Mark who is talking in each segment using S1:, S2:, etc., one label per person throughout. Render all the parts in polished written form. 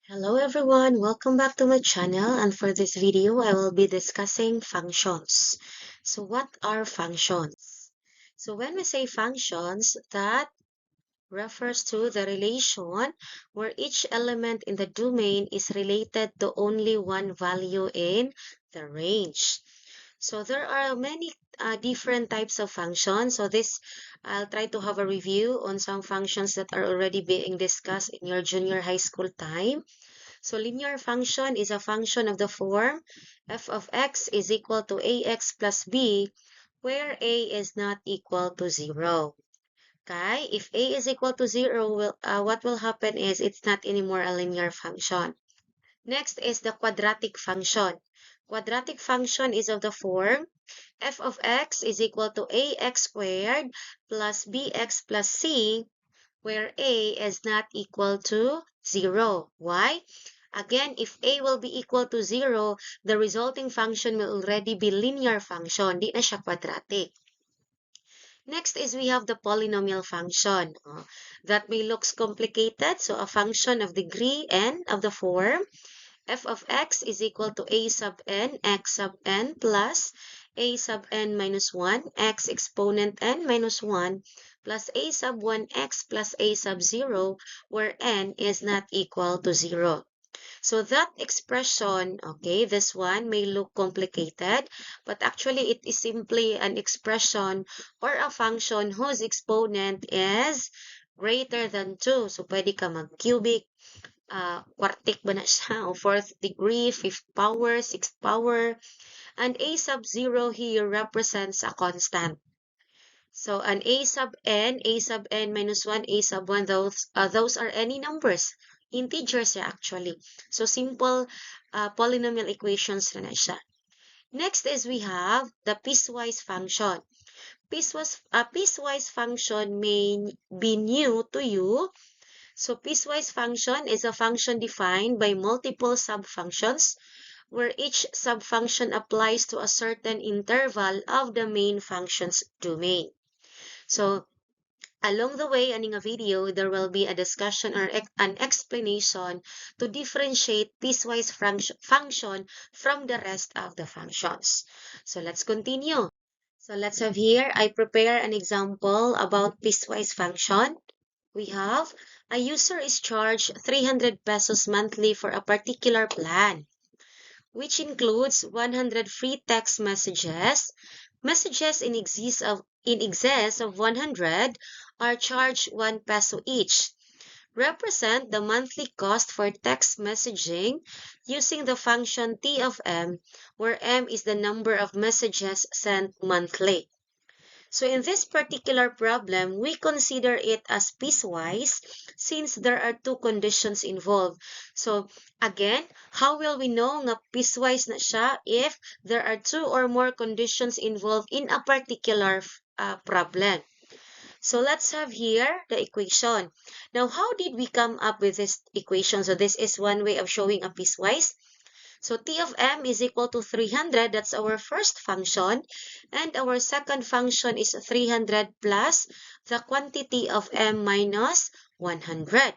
S1: Hello everyone, welcome back to my channel, and for this video I will be discussing functions. So what are functions? So when we say functions, that refers to the relation where each element in the domain is related to only one value in the range. So there are many different types of functions. So I'll try to have a review on some functions that are already being discussed in your junior high school time. So linear function is a function of the form f of x is equal to ax plus b, where a is not equal to 0. Okay, if a is equal to 0, what will happen is it's not anymore a linear function. Next is the quadratic function. Quadratic function is of the form f of x is equal to ax squared plus bx plus c, where a is not equal to 0. Why? Again, if a will be equal to 0, the resulting function will already be linear function. Di na siya quadratic. Next is we have the polynomial function. That may looks complicated. So a function of degree n of the form f of x is equal to a sub n x sub n plus a sub n minus 1 x exponent n minus 1 plus a sub 1 x plus a sub 0, where n is not equal to 0. So that expression, okay, this one may look complicated, but actually it is simply an expression or a function whose exponent is greater than 2. So pwede ka mag-cubic, quartic ba na siya, o fourth degree, fifth power, sixth power, and a sub 0 here represents a constant. So an a sub n minus 1, a sub 1, those are any numbers. Integers siya actually. So simple polynomial equations na siya. Next is we have the piecewise function. Piecewise function may be new to you. So piecewise function is a function defined by multiple subfunctions where each subfunction applies to a certain interval of the main function's domain. So along the way, in a video, there will be a discussion or an explanation to differentiate piecewise function from the rest of the functions. So let's continue. So let's have here, I prepare an example about piecewise function. We have a user is charged 300 pesos monthly for a particular plan, which includes 100 free text messages. Messages in excess of 100 are charged 1 peso each. Represent the monthly cost for text messaging using the function T of m, where m is the number of messages sent monthly. So in this particular problem, we consider it as piecewise since there are two conditions involved. So again, how will we know nga piecewise na siya if there are two or more conditions involved in a particular problem? So let's have here the equation. Now, how did we come up with this equation? So this is one way of showing a piecewise. So T of m is equal to 300. That's our first function. And our second function is 300 plus the quantity of m minus 100.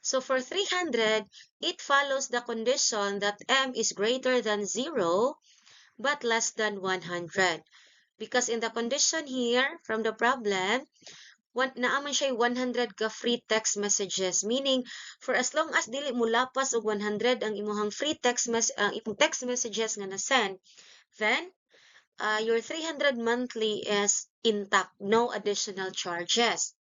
S1: So for 300, it follows the condition that m is greater than 0 but less than 100. Because in the condition here from the problem, naaman siya 100 ka free text messages, meaning for as long as dili mo lapas og 100 ang imong imong text messages nga na-send, then your 300 monthly is intact, no additional charges.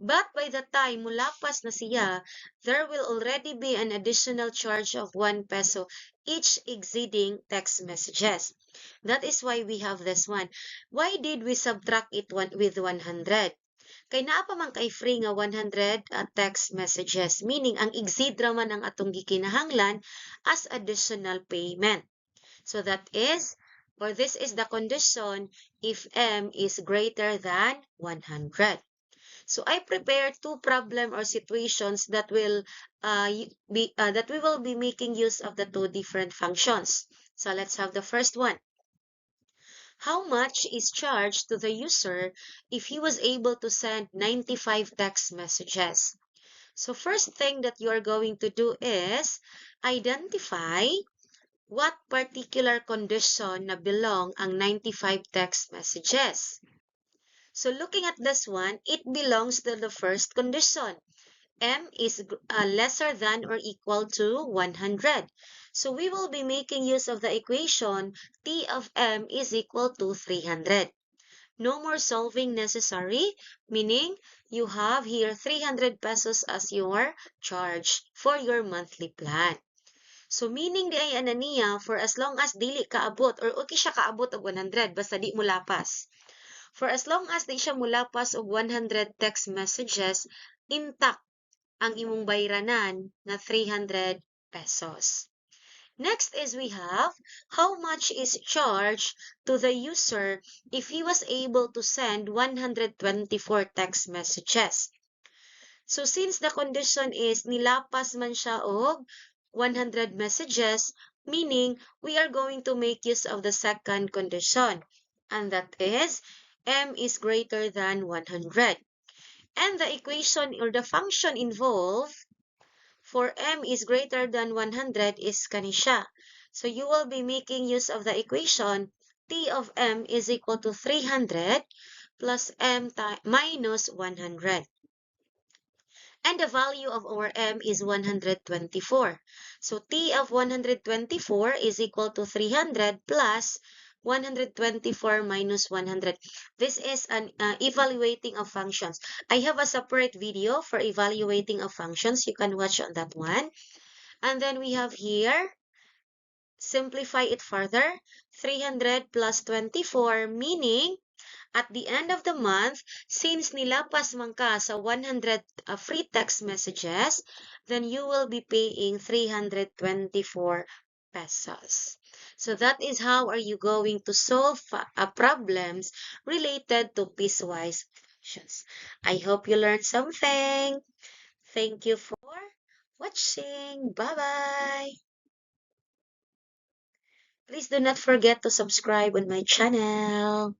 S1: But by the time mulapas na siya, there will already be an additional charge of 1 peso each exceeding text messages. That is why we have this one. Why did we subtract it with 100? Kay naa pa man kay free nga 100 text messages, meaning ang exceed raman ang atong gikinahanglan as additional payment. So that is, or this is the condition if m is greater than 100. So I prepared two problem or situations that will that we will be making use of the two different functions. So let's have the first one. How much is charged to the user if he was able to send 95 text messages? So first thing that you are going to do is identify what particular condition na belong ang 95 text messages. So looking at this one, it belongs to the first condition. M is lesser than or equal to 100. So we will be making use of the equation T of M is equal to 300. No more solving necessary, meaning you have here 300 pesos as your charge for your monthly plan. So meaning di ay ana niya, for as long as dili kaabot or okay siya kaabot og 100 basta di mo lapas. For as long as di siya mulapas og 100 text messages, intact ang imong bayranan na 300 pesos. Next is we have how much is charged to the user if he was able to send 124 text messages. So since the condition is nilapas man siya og 100 messages, meaning we are going to make use of the second condition, and that is M is greater than 100. And the equation or the function involved for M is greater than 100 is kani siya. So you will be making use of the equation T of M is equal to 300 plus M minus 100. And the value of our M is 124. So T of 124 is equal to 300 plus 124 minus 100. This is an evaluating of functions. I have a separate video for evaluating of functions. You can watch on that one. And then we have here, simplify it further, 300 plus 24, meaning at the end of the month, since nilapas man ka sa 100 free text messages, then you will be paying 324 pesos. So that is how are you going to solve problems related to piecewise functions. I hope you learned something. Thank you for watching. Bye-bye. Please do not forget to subscribe on my channel.